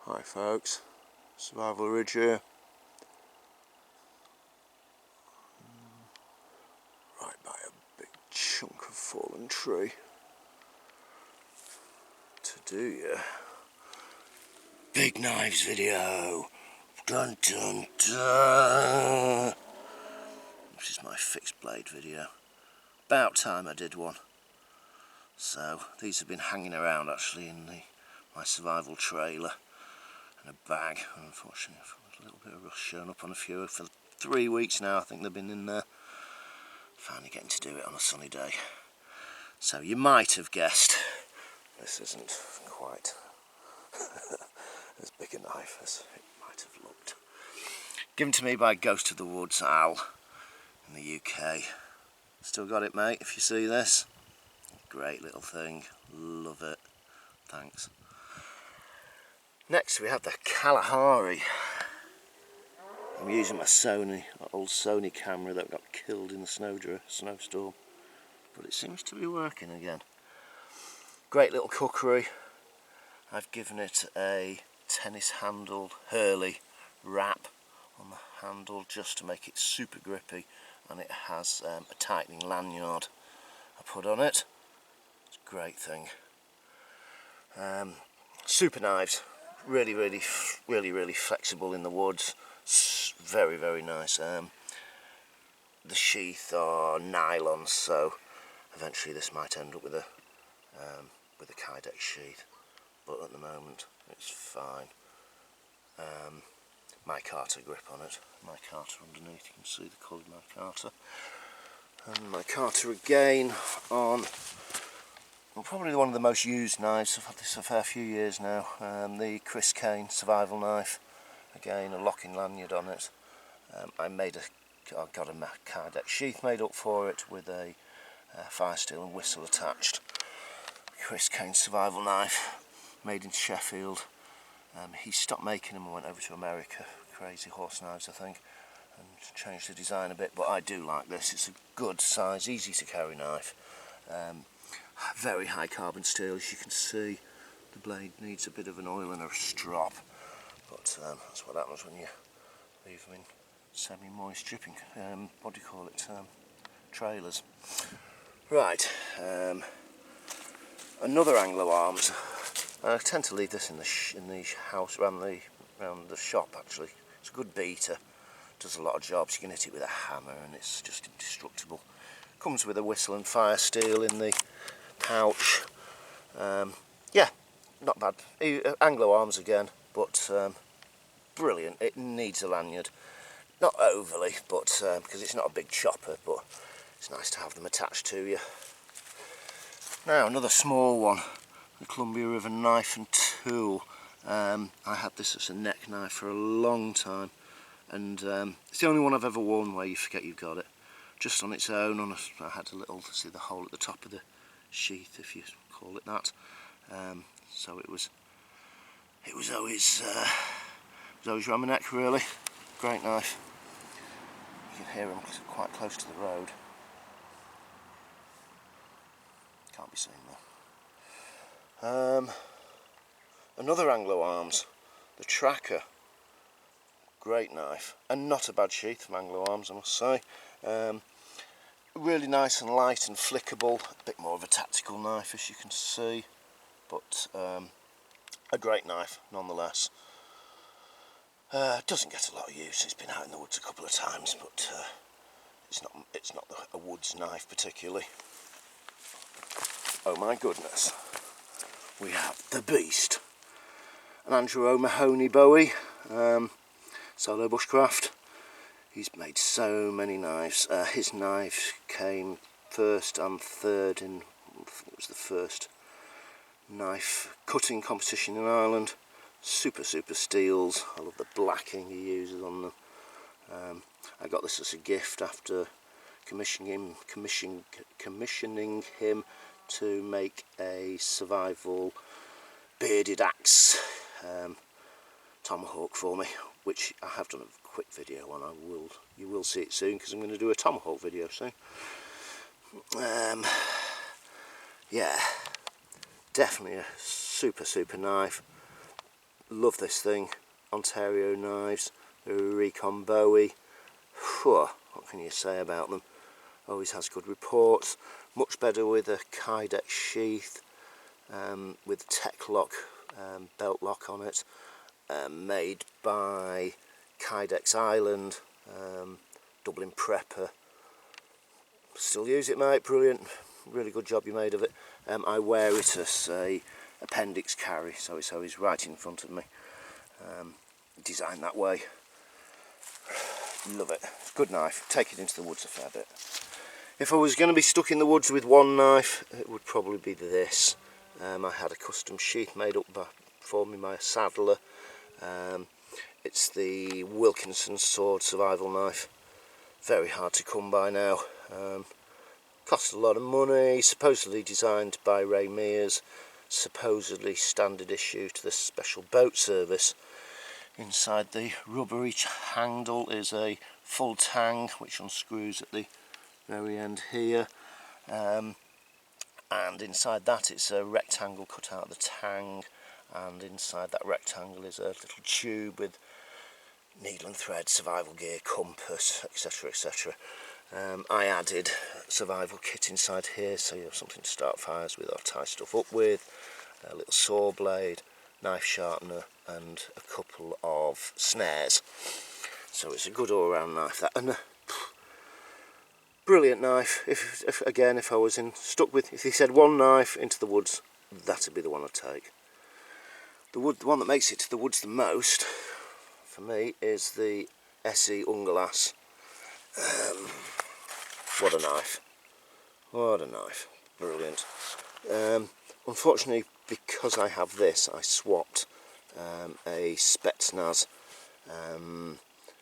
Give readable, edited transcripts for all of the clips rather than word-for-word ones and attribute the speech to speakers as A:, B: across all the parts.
A: Hi folks, Survival Ridge here. Right by a big chunk of fallen tree to do your big knives video. Dun dun dun. This is my fixed blade video. About time I did one. So these have been hanging around actually in my survival trailer in a bag. Unfortunately, a little bit of rust showing up on a few. For 3 weeks now I think they've been in there. Finally getting to do it on a sunny day. So you might have guessed this isn't quite as big a knife as it might have looked. Given to me by Ghost of the Woods Al in the UK. Still got it, mate, if you see this. Great little thing, love it, thanks. Next we have the Kalahari. I'm using my old Sony camera that got killed in the snowstorm, but it seems to be working again. Great little cookery. I've given it a tennis handled Hurley wrap on the handle just to make it super grippy, and it has a tightening lanyard I put on it. It's a great thing. Super knives, really flexible in the woods. Very, very nice. The sheath are nylon, so eventually this might end up with a Kydex sheath, but at the moment it's fine. Micarta grip on it. Micarta underneath, you can see the coloured micarta. And micarta again on, well, probably one of the most used knives. I've had this a fair few years now. The Kane survival knife. Again, a locking lanyard on it. I got a Kydex sheath made up for it with a fire steel and whistle attached. Kane survival knife, made in Sheffield. He stopped making them and went over to America. Crazy horse knives, I think, and changed the design a bit. But I do like this. It's a good size, easy to carry knife. Very high carbon steel, as you can see. The blade needs a bit of an oil and a strop. But that's what happens when you leave them in semi-moist dripping, what do you call it, trailers. Right, another AngloArms. I tend to leave this in the house, around the shop actually. It's a good beater, does a lot of jobs. You can hit it with a hammer and it's just indestructible. Comes with a whistle and fire steel in the pouch. Yeah, not bad. AngloArms again, but brilliant. It needs a lanyard, not overly, but because it's not a big chopper, but it's nice to have them attached to you. Now another small one, the Columbia River knife and tool. I had this as a neck knife for a long time, and it's the only one I've ever worn where you forget you've got it. Just on its own, I had a little, see the hole at the top of the sheath, if you call it that. So it was always around my neck, really. Great knife. You can hear them quite close to the road. Can't be seen though. Another AngloArms, the Tracker. Great knife, and not a bad sheath from AngloArms, I must say. Really nice and light and flickable. A bit more of a tactical knife, as you can see, but a great knife nonetheless. Doesn't get a lot of use. It's been out in the woods a couple of times, but it's not a woods knife particularly. Oh my goodness, we have the beast, an AngloArms Bowie, solo bushcraft. He's made so many knives. His knife came first and third in, I think it was the first knife cutting competition in Ireland. Super steels. I love the blacking he uses on them. I got this as a gift after commissioning him to make a survival bearded axe tomahawk for me, which I have done a quick video on. You will see it soon, because I'm going to do a tomahawk video soon. Yeah, definitely a super knife. Love this thing. Ontario knives, the Recon Bowie. Whew, what can you say about them? Always has good reports. Much better with a Kydex sheath, with Tech Lock belt lock on it. Made by Kydex Island, Dublin Prepper. Still use it, mate, brilliant, really good job you made of it. I wear it as a appendix carry, so it's always right in front of me, designed that way. Love it, good knife, take it into the woods a fair bit. If I was going to be stuck in the woods with one knife, it would probably be this. I had a custom sheath made up for me by a saddler. It's the Wilkinson sword survival knife. Very hard to come by now. Cost a lot of money, supposedly designed by Ray Mears, supposedly standard issue to the Special Boat Service. Inside the rubbery handle is a full tang which unscrews at the very end here, and inside that it's a rectangle cut out of the tang, and inside that rectangle is a little tube with needle and thread, survival gear, compass, etc, etc. I added a survival kit inside here, so you have something to start fires with or tie stuff up with, a little saw blade, knife sharpener and a couple of snares. So it's a good all-round knife, that, and brilliant knife. If I was if he said one knife into the woods, that'd be the one I'd take. The one that makes it to the woods the most for me is the SC Unglass. What a knife, what a knife, brilliant. Unfortunately, because I have this, I swapped a Spetsnaz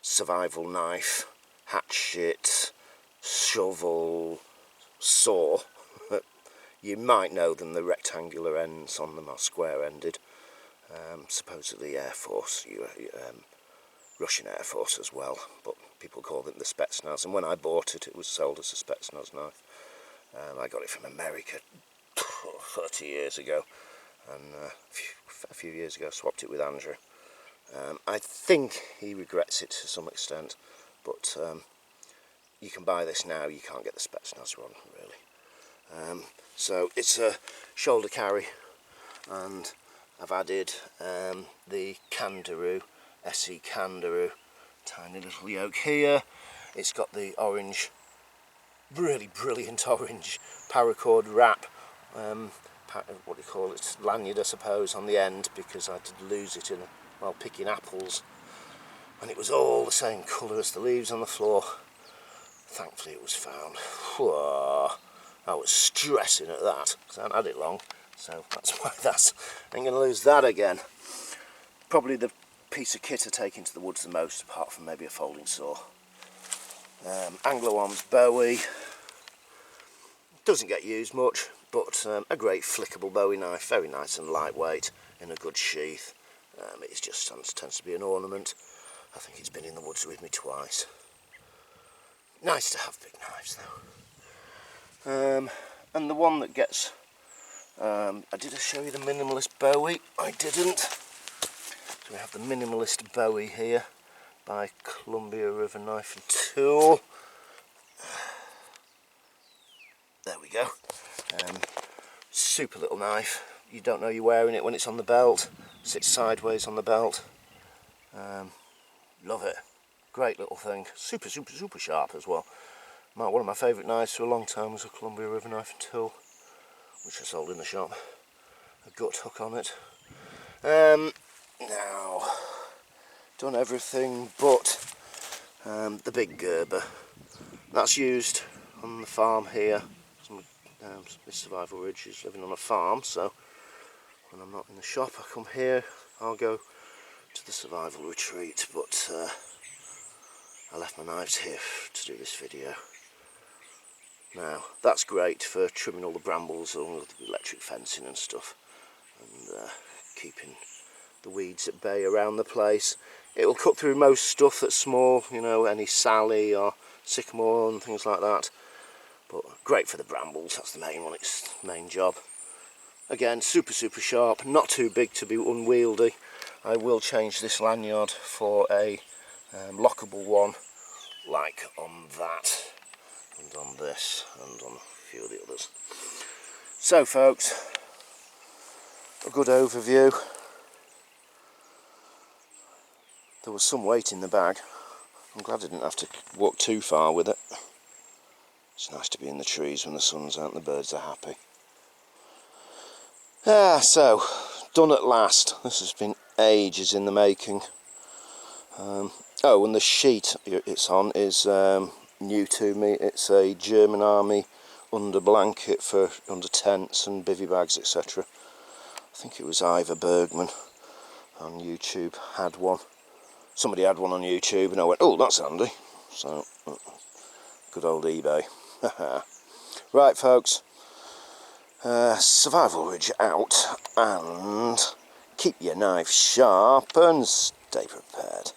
A: survival knife, hatchet, shovel, saw. You might know them, the rectangular ends on them are square ended. Supposedly Air Force, Russian Air Force as well, but people call them the Spetsnaz, and when I bought it, it was sold as a Spetsnaz knife. I got it from America 30 years ago, and a few years ago I swapped it with Andrew. I think he regrets it to some extent, but you can buy this now, you can't get the Spetsnaz one, really. So it's a shoulder carry, and I've added the Kangaroo SC Kangaroo, tiny little yoke here. It's got the orange, really brilliant orange paracord wrap, what do you call it, lanyard I suppose, on the end, because I did lose it while picking apples, and it was all the same colour as the leaves on the floor. Thankfully it was found. Whoa, I was stressing at that, because I hadn't had it long, so that's why I'm going to lose that again. Probably the piece of kit I take into the woods the most, apart from maybe a folding saw. AngloArms Bowie, doesn't get used much, but a great flickable Bowie knife, very nice and lightweight, in a good sheath. It just tends to be an ornament. I think it's been in the woods with me twice. Nice to have big knives though. And the one that gets, did I show you the Minimalist Bowie? I didn't. So we have the Minimalist Bowie here by Columbia River Knife and Tool. There we go. Super little knife. You don't know you're wearing it when it's on the belt. Sits sideways on the belt. Love it. Great little thing. Super sharp as well. One of my favourite knives for a long time was a Columbia River Knife and Tool, which I sold in the shop. A gut hook on it. Now, done everything but the big Gerber. That's used on the farm here. This Survival Ridge is living on a farm, so when I'm not in the shop I come here, I'll go to the survival retreat, but I left my knives here to do this video. Now, that's great for trimming all the brambles along with the electric fencing and stuff, and keeping the weeds at bay around the place. It will cut through most stuff that's small, you know, any Sally or sycamore and things like that. But great for the brambles, that's the main one, it's the main job. Again, super sharp, not too big to be unwieldy. I will change this lanyard for a lockable one, like on that, and on this, and on a few of the others. So folks, a good overview. There was some weight in the bag. I'm glad I didn't have to walk too far with it. It's nice to be in the trees when the sun's out and the birds are happy. So, done at last. This has been ages in the making. Oh, and the sheet it's on is new to me. It's a German Army under blanket for under tents and bivvy bags, etc. I think it was Ivor Bergman on YouTube had one. Somebody had one on YouTube and I went, oh, that's handy. So, good old eBay. Right folks, Survival Ridge out, and keep your knife sharp and stay prepared.